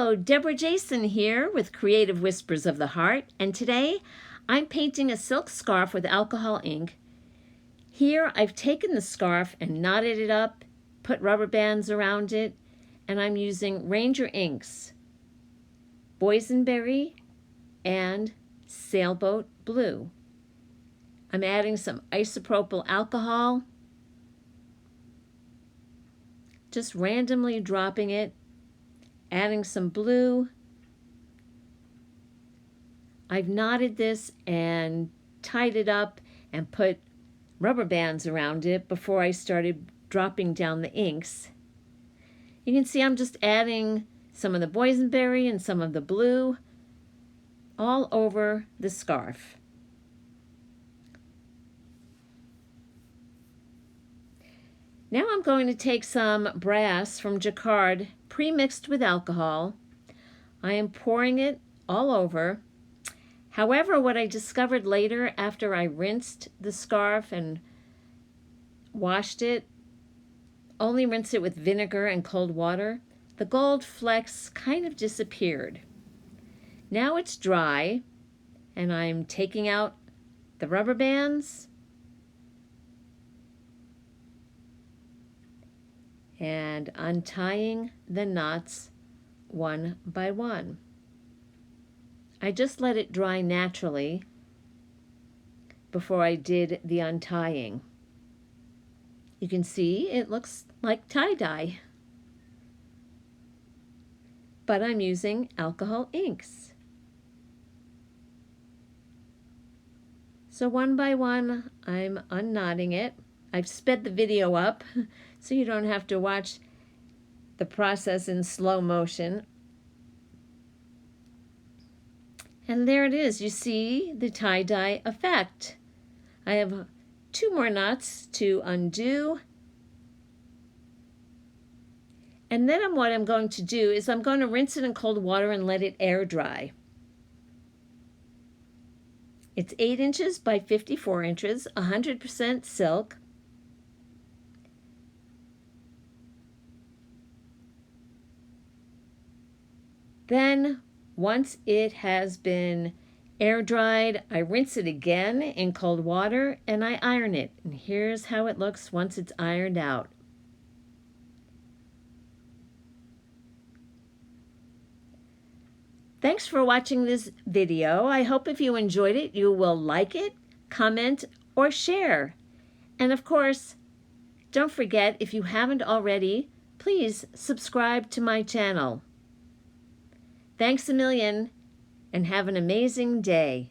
Hello, Deborah Jason here with Creative Whispers of the Heart, and today I'm painting a silk scarf with alcohol ink. Here I've taken the scarf and knotted it up, put rubber bands around it, and I'm using Ranger inks, Boysenberry and Sailboat Blue. I'm adding some isopropyl alcohol, just randomly dropping it, adding some blue. I've knotted this and tied it up and put rubber bands around it before I started dropping down the inks. You can see I'm just adding some of the boysenberry and some of the blue all over the scarf. Now I'm going to take some brass from Jacquard pre-mixed with alcohol. I am pouring it all over. However, what I discovered later after I rinsed the scarf and washed it, only rinse it with vinegar and cold water, the gold flecks kind of disappeared. Now it's dry, and I'm taking out the rubber bands and untying the knots one by one. I just let it dry naturally before I did the untying. You can see it looks like tie-dye, but I'm using alcohol inks. So one by one, I'm unknotting it. I've sped the video up so you don't have to watch the process in slow motion. And there it is. You see the tie-dye effect. I have 2 more knots to undo. And then what I'm going to do is I'm going to rinse it in cold water and let it air dry. It's 8 inches by 54 inches, 100% silk. Then, once it has been air dried, I rinse it again in cold water and I iron it. And here's how it looks once it's ironed out. Thanks for watching this video. I hope if you enjoyed it, you will like it, comment, or share. And of course, don't forget, if you haven't already, please subscribe to my channel. Thanks a million, and have an amazing day.